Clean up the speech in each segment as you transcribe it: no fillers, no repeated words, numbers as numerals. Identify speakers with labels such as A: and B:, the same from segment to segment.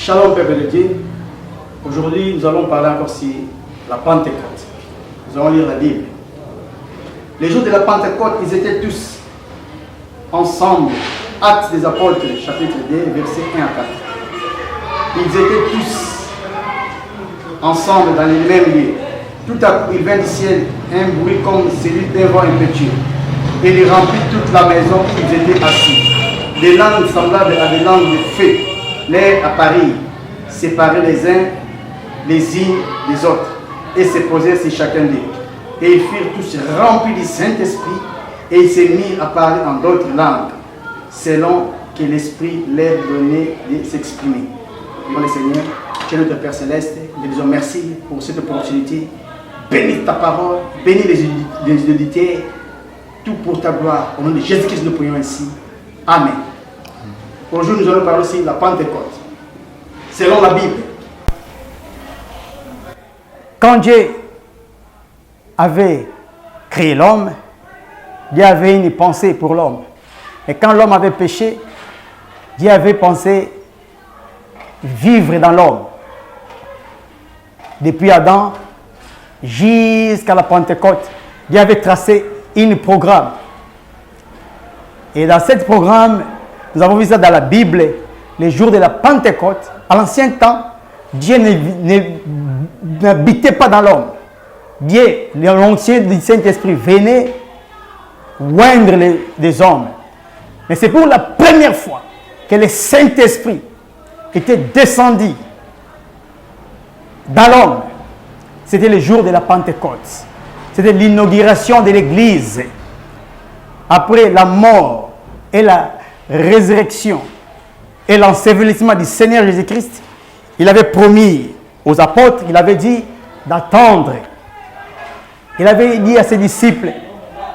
A: Shalom peuple de Dieu. Aujourd'hui nous allons parler encore sur la Pentecôte. Nous allons lire la Bible. Les jours de la Pentecôte, ils étaient tous ensemble. Actes des Apôtres, chapitre 2, versets 1 à 4. Ils étaient tous ensemble dans les mêmes lieux. Tout à coup, il vint du ciel un bruit comme celui d'un vent impétueux. Et il remplit toute la maison où ils étaient assis. Des langues semblables à des langues de feu. L'air apparut, séparés les uns des autres, et se posèrent sur chacun d'eux. Et ils furent tous remplis du Saint-Esprit, et ils se mirent à parler en d'autres langues, selon que l'Esprit leur donnait de s'exprimer. Prions le Seigneur, Dieu notre Père Céleste, nous disons merci pour cette opportunité. Bénis ta parole, bénis les auditeurs, tout pour ta gloire. Au nom de Jésus-Christ, nous prions ainsi. Amen. Aujourd'hui, nous allons parler aussi de la Pentecôte. Selon la Bible, quand Dieu avait créé l'homme, Dieu avait une pensée pour l'homme. Et quand l'homme avait péché, Dieu avait pensé vivre dans l'homme. Depuis Adam jusqu'à la Pentecôte, Dieu avait tracé un programme. Et dans ce programme, nous avons vu ça dans la Bible, les jours de la Pentecôte. À l'ancien temps, Dieu n'habitait pas dans l'homme. Dieu, l'onction du Saint-Esprit, venait oindre les hommes. Mais c'est pour la première fois que le Saint-Esprit était descendu dans l'homme. C'était le jour de la Pentecôte. C'était l'inauguration de l'Église. Après la mort et la résurrection et l'ensevelissement du Seigneur Jésus-Christ, il avait promis aux apôtres, il avait dit d'attendre. Il avait dit à ses disciples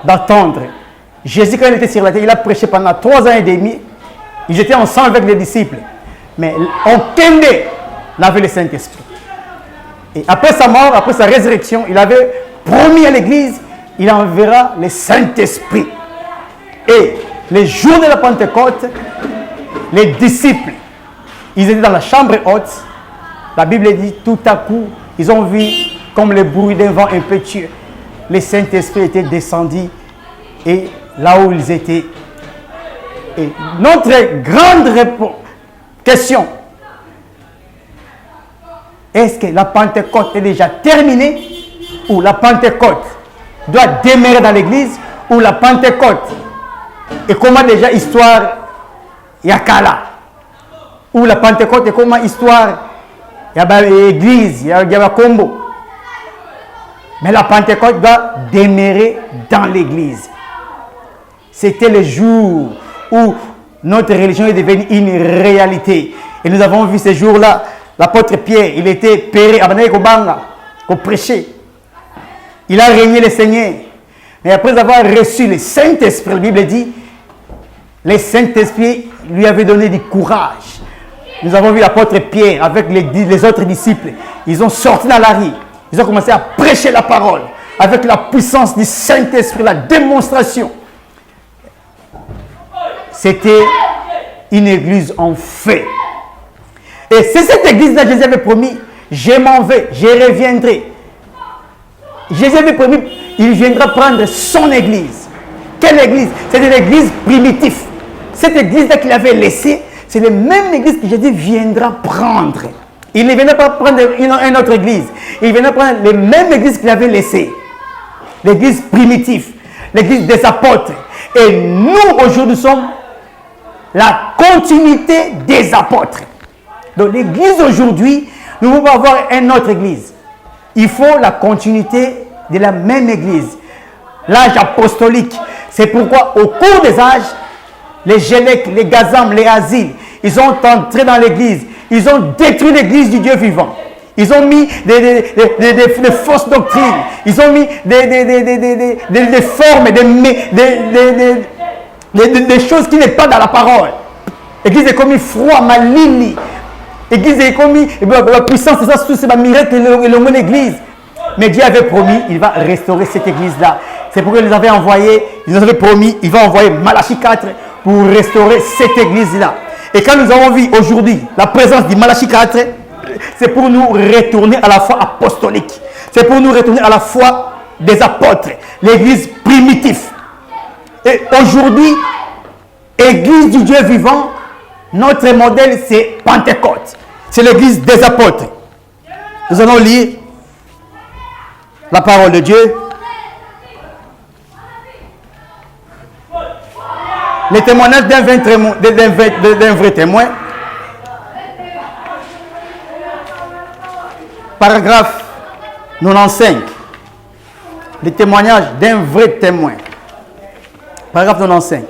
A: d'attendre. Jésus, quand il était sur la terre, il a prêché pendant 3 ans et demi. Ils étaient ensemble avec les disciples. Mais aucun d'eux n'avait le Saint-Esprit. Et après sa mort, après sa résurrection, il avait promis à l'Église, il enverra le Saint-Esprit. Et les jours de la Pentecôte, les disciples, ils étaient dans la chambre haute. La Bible dit, tout à coup, ils ont vu comme le bruit d'un vent impétueux. Le Saint-Esprit était descendu et là où ils étaient. Et notre grande question, est-ce que la Pentecôte est déjà terminée ou la Pentecôte doit demeurer dans l'église ou la Pentecôte est comme déjà histoire Yakala ou la Pentecôte est comme histoire l'église, il y a combo. Mais la Pentecôte doit demeurer dans l'église. C'était le jour où notre religion est devenue une réalité. Et nous avons vu ces jours-là, l'apôtre Pierre, il était péré, abandonné au prêcher. Il a régné le Seigneur. Mais après avoir reçu le Saint-Esprit, la Bible dit, le Saint-Esprit lui avait donné du courage. Nous avons vu l'apôtre Pierre avec les autres disciples. Ils ont sorti dans la rue. Ils ont commencé à prêcher la parole avec la puissance du Saint-Esprit, la démonstration. C'était une église en feu. Et c'est cette église-là que Jésus avait promis, je m'en vais, je reviendrai. Jésus avait promis, il viendra prendre son église. Quelle église? C'était l'église primitive. Cette église-là qu'il avait laissée, c'est la même église que Jésus viendra prendre. Il ne viendra pas prendre une autre église. Il viendra prendre les mêmes églises qu'il avait laissées. L'église primitive, l'église des apôtres. Et nous, aujourd'hui, sommes la continuité des apôtres. Donc l'église aujourd'hui, nous ne pouvons pas avoir une autre église. Il faut la continuité de la même église. L'âge apostolique. C'est pourquoi au cours des âges, les Gélèques, les Gazam, les Asiles, ils ont entré dans l'église. Ils ont détruit l'église du Dieu vivant. Ils ont mis des fausses doctrines. Ils ont mis des formes, des choses qui n'est pas dans la parole. L'église est comme froid, maligne. L'église est comme la puissance de ça, tout c'est un miracle et le mot l'église. Mais Dieu avait promis, il va restaurer cette église-là. C'est pourquoi il les avait envoyés, il nous avait promis, il va envoyer Malachie 4 pour restaurer cette église-là.
B: Et quand nous avons vu aujourd'hui la présence du Malachie 4, c'est pour nous retourner à la foi apostolique. C'est pour nous retourner à la foi des apôtres, l'église primitive. Et aujourd'hui, église du Dieu vivant, notre modèle c'est Pentecôte. C'est l'église des apôtres. Nous allons lire la parole de Dieu. Les témoignages d'un vrai témoin. Paragraphe 95. Les témoignages d'un vrai témoin. Paragraphe 95.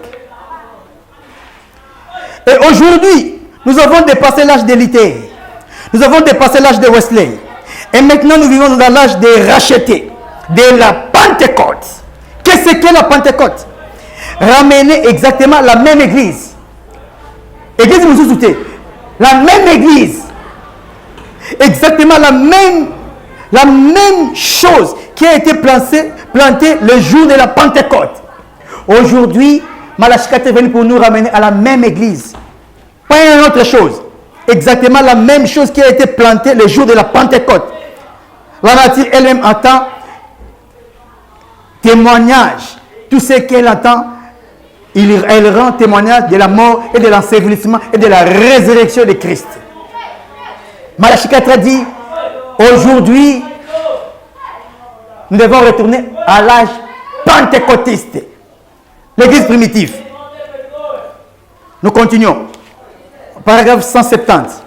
B: Et aujourd'hui, nous avons dépassé l'âge de Luther. Nous avons dépassé l'âge de Wesley. Et maintenant, nous vivons dans l'âge des rachetés, de la Pentecôte. Qu'est-ce que la Pentecôte? Ramener exactement la même église. Église, vous vous souvenez? La même église. Exactement la même chose qui a été plantée le jour de la Pentecôte. Aujourd'hui, Malachie 4 est venu pour nous ramener à la même église. Pas une autre chose. Exactement la même chose qui a été plantée le jour de la Pentecôte. La nature elle-même entend témoignage. Tout ce qu'elle entend, elle rend témoignage de la mort et de l'ensevelissement et de la résurrection de Christ. Malachie 4 a dit, aujourd'hui, nous devons retourner à l'âge pentecôtiste. L'église primitive. Nous continuons. Paragraphe 170.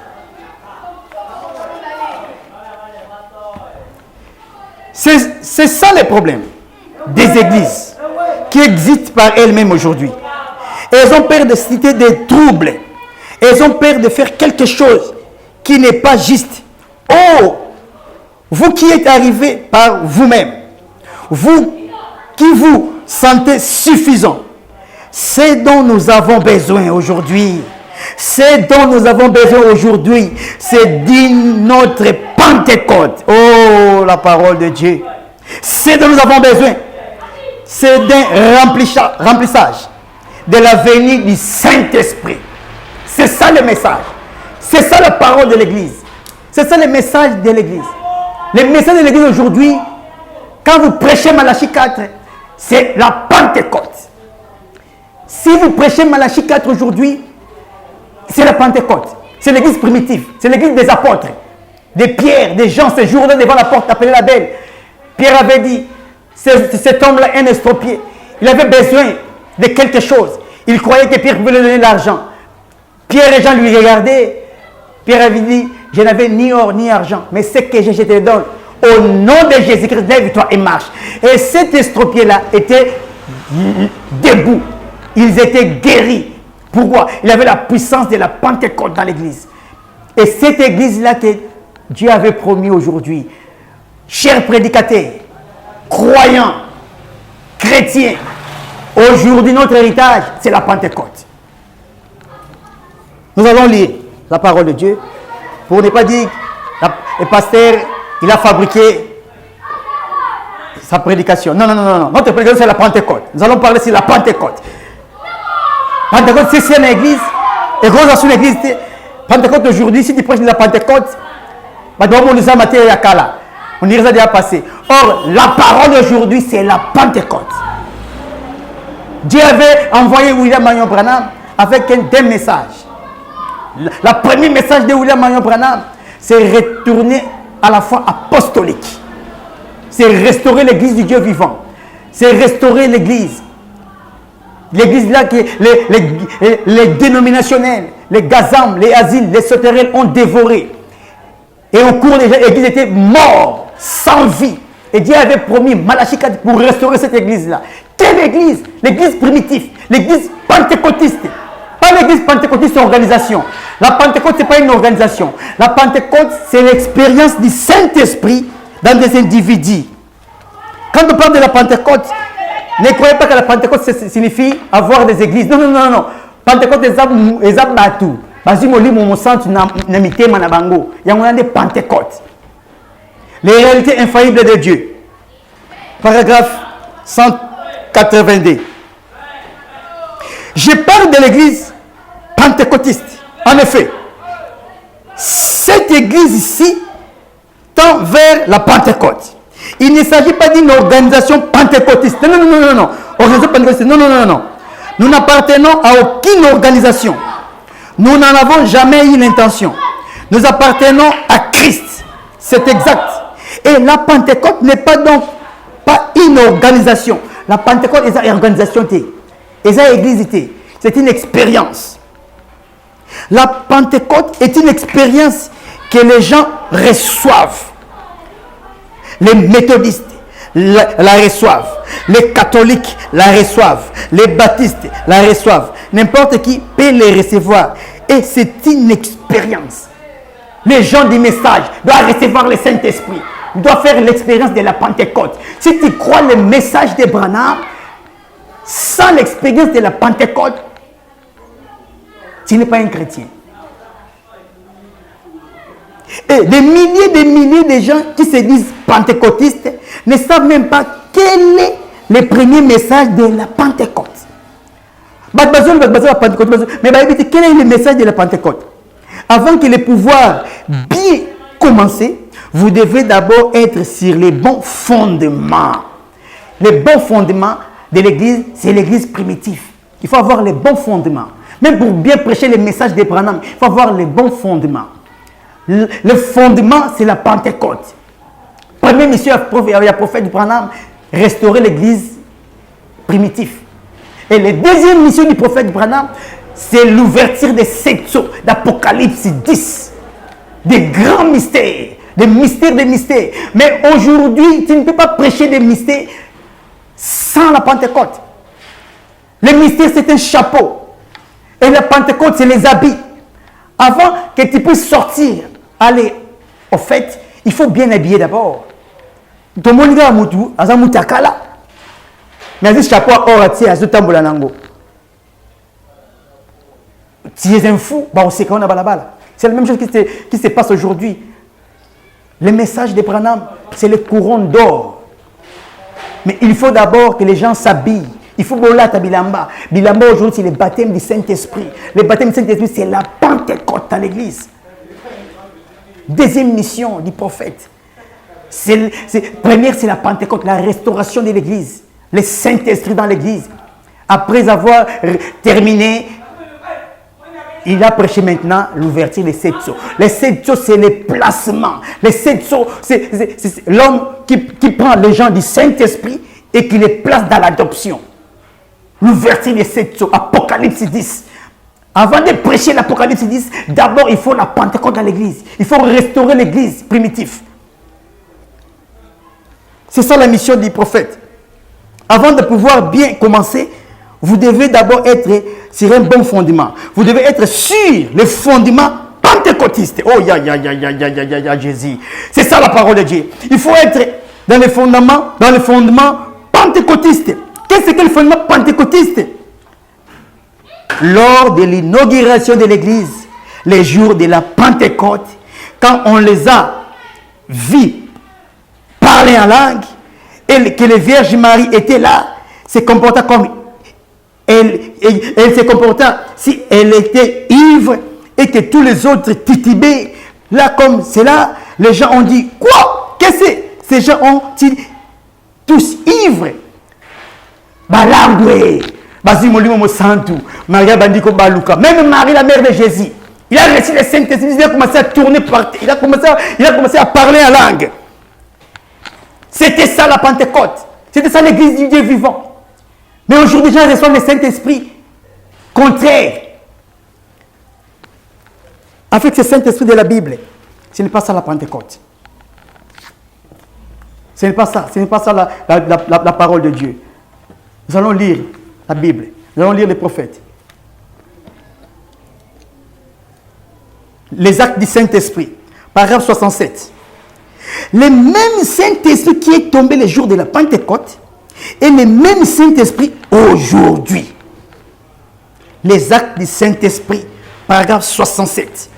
B: C'est ça le problème des églises qui existent par elles-mêmes aujourd'hui. Elles ont peur de citer des troubles. Elles ont peur de faire quelque chose qui n'est pas juste. Oh, vous qui êtes arrivés par vous-même, vous qui vous sentez suffisant, c'est dont nous avons besoin aujourd'hui. C'est dont nous avons besoin aujourd'hui. C'est d'une notre Pentecôte. Oh, la parole de Dieu. C'est dont nous avons besoin. C'est d'un remplissage de la venue du Saint-Esprit. C'est ça le message. C'est ça la parole de l'Église. C'est ça le message de l'Église. Le message de l'Église aujourd'hui, quand vous prêchez Malachie 4, c'est la Pentecôte. Si vous prêchez Malachie 4 aujourd'hui, c'est la Pentecôte. C'est l'église primitive. C'est l'église des apôtres. Des Pierre, des gens séjournant devant la porte appelée la Belle. Pierre avait dit, cet homme-là est un estropié. Il avait besoin de quelque chose. Il croyait que Pierre pouvait lui donner l'argent. Pierre et Jean lui regardaient. Pierre avait dit, je n'avais ni or ni argent, mais ce que j'ai, je te le donne. Au nom de Jésus-Christ, lève-toi et marche. Et cet estropié-là était debout. Ils étaient guéris. Pourquoi? Il avait la puissance de la Pentecôte dans l'église. Et cette église-là que Dieu avait promis aujourd'hui, chers prédicateurs, croyants, chrétiens, aujourd'hui notre héritage, c'est la Pentecôte. Nous allons lire la parole de Dieu pour ne pas dire le pasteur, il a fabriqué sa prédication. Non. Notre prédication, c'est la Pentecôte. Nous allons parler sur la Pentecôte. Pentecôte, c'est une église. Et gros, c'est une église. Pentecôte aujourd'hui, si tu prêches de la Pentecôte, on dirait ça déjà passé. Or, la parole d'aujourd'hui, c'est la Pentecôte. Dieu avait envoyé William Marion Branham avec un message. Le premier message de William Marion Branham, c'est retourner à la foi apostolique. C'est restaurer l'église du Dieu vivant. C'est restaurer l'église. L'église là, les dénominationnels, les gazam, les asiles, les sauterelles ont dévoré. Et au cours des gens, l'église était morte, sans vie. Et Dieu avait promis Malachie 4 pour restaurer cette église-là. Quelle église? L'église primitive, l'église pentecôtiste. Pas l'église pentecôtiste organisation. La Pentecôte, ce n'est pas une organisation. La Pentecôte, c'est l'expérience du Saint-Esprit dans des individus. Quand on parle de la Pentecôte, ne croyez pas que la Pentecôte signifie avoir des églises. Non. Pentecôte, c'est tout. Les réalités infaillibles de Dieu. Paragraphe 182. Je parle de l'église pentecôtiste. En effet, cette église ici tend vers la Pentecôte. Il ne s'agit pas d'une organisation pentecôtiste. Non. Organisation pentecôtiste. Non. Nous n'appartenons à aucune organisation. Nous n'en avons jamais eu l'intention. Nous appartenons à Christ. C'est exact. Et la Pentecôte n'est pas donc pas une organisation. La Pentecôte est une organisation. C'est une église. C'est une expérience. La Pentecôte est une expérience que les gens reçoivent. Les méthodistes la reçoivent. Les catholiques la reçoivent. Les baptistes la reçoivent. N'importe qui peut les recevoir. Et c'est une expérience. Les gens du message doivent recevoir le Saint-Esprit. Ils doivent faire l'expérience de la Pentecôte. Si tu crois le message de Branham, sans l'expérience de la Pentecôte, tu n'es pas un chrétien. Et des milliers de gens qui se disent pentecôtistes ne savent même pas quel est le premier message de la Pentecôte. Mais quel est le message de la Pentecôte? Avant que le pouvoir bien commence, vous devez d'abord être sur les bons fondements. Les bons fondements de l'église, c'est l'église primitive. Il faut avoir les bons fondements. Même pour bien prêcher le message des Branham, il faut avoir les bons fondements. Le fondement, c'est la Pentecôte. Première mission, il y a prophète Branham, restaurer l'église primitive. Et la deuxième mission du prophète Branham, c'est l'ouverture des 7 sceaux d'Apocalypse 10. Des grands mystères, des mystères. Mais aujourd'hui, tu ne peux pas prêcher des mystères sans la Pentecôte. Le mystère, c'est un chapeau. Et la Pentecôte, c'est les habits. Avant que tu puisses sortir, aller au fait, il faut bien habiller d'abord. Ton monde est moutou, à moutakala. Mais ce chapeau or ati à ce tambola nango. Tu es un fou, bah on sait qu'on a balabala. C'est la même chose qui se passe aujourd'hui. Le message de Branham, c'est le couron d'or. Mais il faut d'abord que les gens s'habillent. Il faut bolata bilamba. Bilamba aujourd'hui, c'est le baptême du Saint-Esprit. Le baptême du Saint-Esprit, c'est la Pentecôte dans l'église. Deuxième mission du prophète. Première, c'est la Pentecôte, la restauration de l'église. Le Saint-Esprit dans l'église. Après avoir terminé, il a prêché maintenant l'ouverture des 7 sceaux. Les 7 sceaux, c'est les placements. Les 7 sceaux, c'est l'homme qui prend les gens du Saint-Esprit et qui les place dans l'adoption. L'ouverture des 7 sceaux, Apocalypse 10. Avant de prêcher l'Apocalypse 10, d'abord il faut la Pentecôte dans l'église. Il faut restaurer l'église primitive. C'est ça la mission du prophète. Avant de pouvoir bien commencer, vous devez d'abord être sur un bon fondement. Vous devez être sur le fondement pentecôtiste. Oh, Jésus. C'est ça la parole de Dieu. Il faut être dans le fondement pentecôtiste. Qu'est-ce que le fondement pentecôtiste? Lors de l'inauguration de l'église, les jours de la Pentecôte, quand on les a vus parler en langue, et que la Vierge Marie était là, se comporta comme elle se comporta si elle était ivre et que tous les autres titubaient. Là, comme c'est là, les gens ont dit, quoi? Qu'est-ce que c'est? Ces gens ont-ils tous ivres? Balangwe, Basimolimo Santu, Maria Bandiko Baluka, même Marie, la mère de Jésus, il a reçu le Saint-Esprit, il a commencé à tourner par il a commencé à parler en langue. C'était ça la Pentecôte. C'était ça l'église du Dieu vivant. Mais aujourd'hui, les gens reçoivent le Saint-Esprit contraire. Avec ce Saint-Esprit de la Bible, ce n'est pas ça la Pentecôte. Ce n'est pas ça. Ce n'est pas ça la parole de Dieu. Nous allons lire la Bible. Nous allons lire les prophètes. Les actes du Saint-Esprit. Paragraphe 67. Le même Saint-Esprit qui est tombé le jour de la Pentecôte est le même Saint-Esprit aujourd'hui. Les actes du Saint-Esprit, paragraphe 67.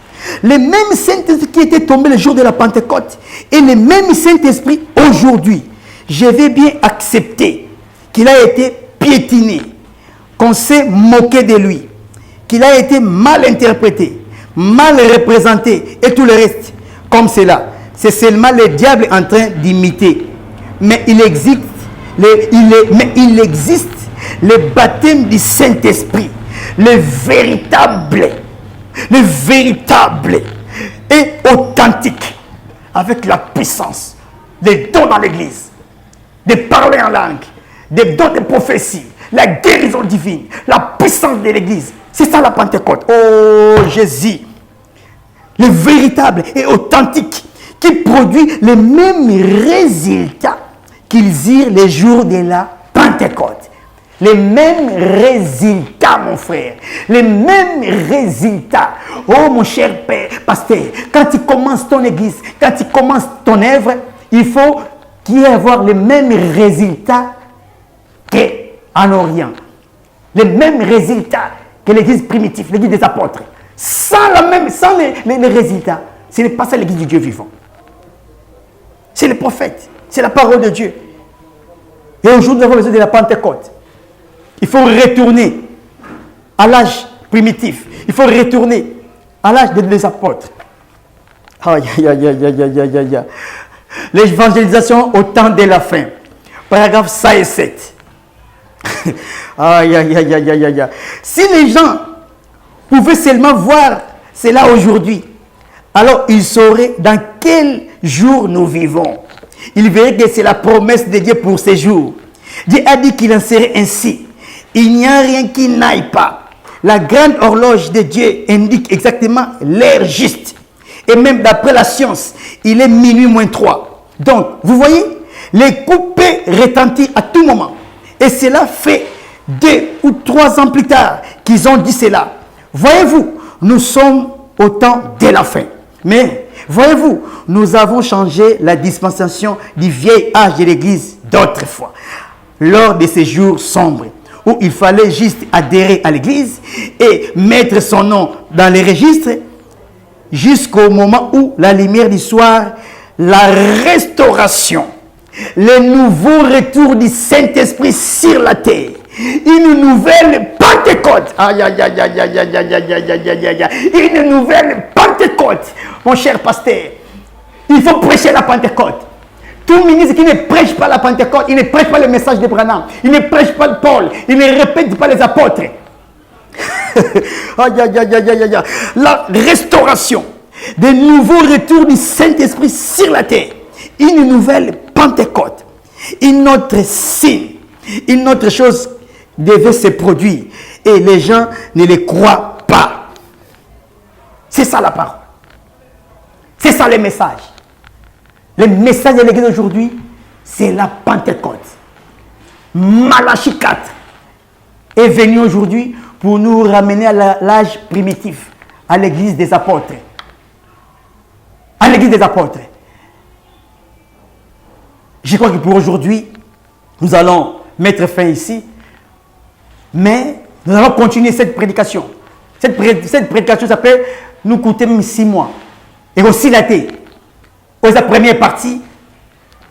B: Le même Saint-Esprit qui était tombé le jour de la Pentecôte est le même Saint-Esprit aujourd'hui. Je vais bien accepter qu'il a été piétiné, qu'on s'est moqué de lui, qu'il a été mal interprété, mal représentés et tout le reste, comme cela. C'est seulement le diable en train d'imiter. Mais il existe le baptême du Saint-Esprit, le véritable et authentique, avec la puissance, des dons dans l'église, de parler en langue, des dons de prophétie, la guérison divine, la puissance de l'église. C'est ça la Pentecôte. Oh Jésus, le véritable et authentique, qui produit les mêmes résultats qu'ils eurent les jours de la Pentecôte. Les mêmes résultats, mon frère. Les mêmes résultats. Oh, mon cher père, pasteur, quand tu commences ton église, quand tu commences ton œuvre, il faut qu'il y ait avoir les mêmes résultats qu'en Orient. Les mêmes résultats que l'église primitive, l'église des apôtres. Sans les résultats, ce n'est pas ça l'église du Dieu vivant. C'est le prophète, c'est la parole de Dieu. Et aujourd'hui, nous avons besoin de la Pentecôte. Il faut retourner à l'âge primitif. Il faut retourner à l'âge des apôtres. Aïe, aïe, aïe, aïe, aïe, aïe, aïe. L'évangélisation au temps de la fin. Paragraphe 5 et 7. Aïe, aïe, aïe, aïe, aïe, aïe. Si les gens pouvaient seulement voir cela aujourd'hui, alors ils sauraient dans quel jour nous vivons. Ils verraient que c'est la promesse de Dieu pour ces jours. Dieu a dit qu'il en serait ainsi. Il n'y a rien qui n'aille pas. La grande horloge de Dieu indique exactement l'heure juste. Et même d'après la science, il est minuit moins 3. Donc, vous voyez, les coups peuvent retentir à tout moment. Et cela fait 2 ou 3 ans plus tard qu'ils ont dit cela. Voyez-vous, nous sommes au temps de la fin. Mais, voyez-vous, nous avons changé la dispensation du vieil âge de l'Église d'autrefois. Lors de ces jours sombres, où il fallait juste adhérer à l'Église et mettre son nom dans les registres, jusqu'au moment où la lumière du soir, la restauration, le nouveau retour du Saint-Esprit sur la terre, une nouvelle Pentecôte, aïe, aïe, aïe, aïe, aïe, aïe, aïe, aïe, aïe, aïe, aïe, aïe, une nouvelle Pentecôte, mon cher pasteur. Il faut prêcher la Pentecôte. Tout ministre qui ne prêche pas la Pentecôte, il ne prêche pas le message de Branham, il ne prêche pas Paul, il ne répète pas les apôtres. Aïe, aïe, aïe, aïe, aïe, aïe. La restauration, de nouveaux retours du Saint-Esprit sur la terre, une nouvelle Pentecôte, une autre signe, une autre chose devait se produire et les gens ne les croient pas. C'est ça la parole. C'est ça le message. Le message de l'Église aujourd'hui, c'est la Pentecôte. Malachie 4 est venu aujourd'hui pour nous ramener à l'âge primitif, à l'Église des apôtres. À l'Église des apôtres. Je crois que pour aujourd'hui, nous allons mettre fin ici, mais nous allons continuer cette prédication. Cette prédication, ça peut nous coûter même 6 mois. Et aussi la thé. La première partie,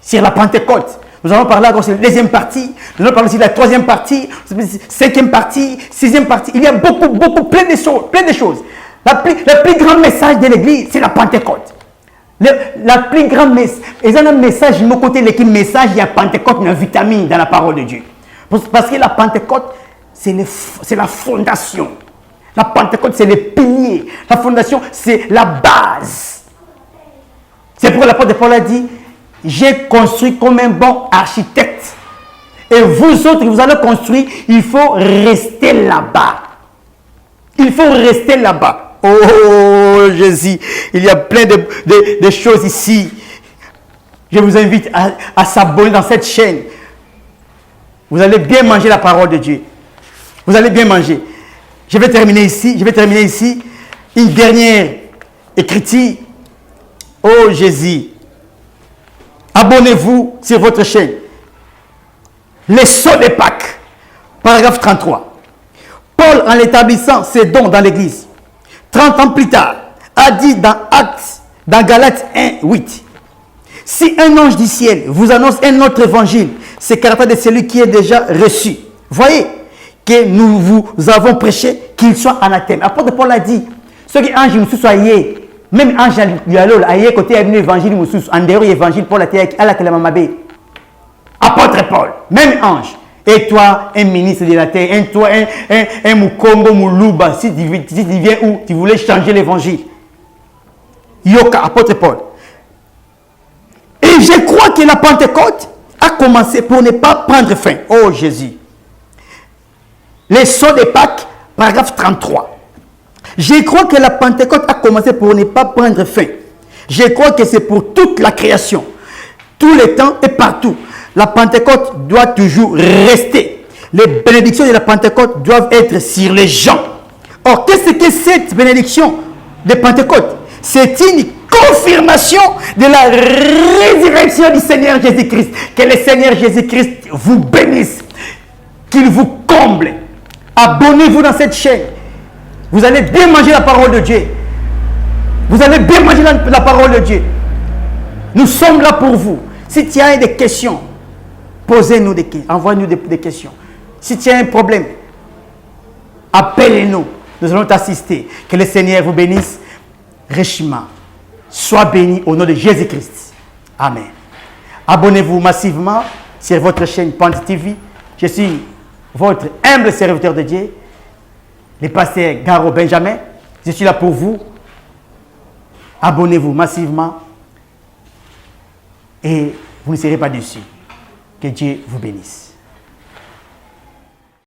B: sur la Pentecôte. Nous allons parler encore sur la deuxième partie. Nous allons parler aussi de la troisième partie, 5e partie, 6e partie. Il y a beaucoup, plein de choses. Le plus grand message de l'Église, c'est la Pentecôte. La plus grande message, et un message, de mon côté, le message, il y a Pentecôte, une vitamine dans la parole de Dieu. Parce que la Pentecôte, c'est la fondation. La Pentecôte, c'est le pilier. La fondation, c'est la base. C'est pourquoi l'apôtre Paul a dit, j'ai construit comme un bon architecte. Et vous autres, vous allez construire, il faut rester là-bas. Il faut rester là-bas. Oh Jésus, il y a plein de choses ici. Je vous invite à s'abonner dans cette chaîne. Vous allez bien manger la parole de Dieu. Vous allez bien manger. Je vais terminer ici. Une dernière écriture. Oh Jésus. Abonnez-vous sur votre chaîne. Les sceaux de Pâques. Paragraphe 33. Paul, en établissant ses dons dans l'Église, 30 ans plus tard, a dit dans Galates 1, 8. Si un ange du ciel vous annonce un autre évangile, c'est caractère de celui qui est déjà reçu. Voyez que nous vous avons prêché qu'il soit anathème. L'apôtre Paul a dit, Ce qui ange nous soyez, même ange yalol aye côté à l'évangile nous en dehors l'évangile pour la terre à la mamabe. Apôtre Paul, même ange. Et toi, un ministre de la terre, et toi, un Mukongo Moulouba, si tu viens où tu voulais changer l'évangile. Yoka, apôtre Paul. Et je crois que la Pentecôte a commencé pour ne pas prendre fin. Oh Jésus. Les sceaux de Pâques, paragraphe 33. Je crois que la Pentecôte a commencé pour ne pas prendre fin. Je crois que c'est pour toute la création, tout le temps et partout. La Pentecôte doit toujours rester. Les bénédictions de la Pentecôte doivent être sur les gens. Or, qu'est-ce que cette bénédiction de Pentecôte? C'est une confirmation de la résurrection du Seigneur Jésus-Christ. Que le Seigneur Jésus-Christ vous bénisse, qu'il vous comble. Abonnez-vous dans cette chaîne. Vous allez bien manger la parole de Dieu. Vous allez bien manger la parole de Dieu. Nous sommes là pour vous. Si tu as des questions, posez-nous des questions. Envoie-nous des questions. Si tu as un problème, appelez-nous. Nous allons t'assister. Que le Seigneur vous bénisse richement. Sois béni au nom de Jésus-Christ. Amen. Abonnez-vous massivement sur votre chaîne Pente TV. Je suis votre humble serviteur de Dieu, le pasteur Garo Benjamin. Je suis là pour vous. Abonnez-vous massivement et vous ne serez pas déçus. Que Dieu vous bénisse.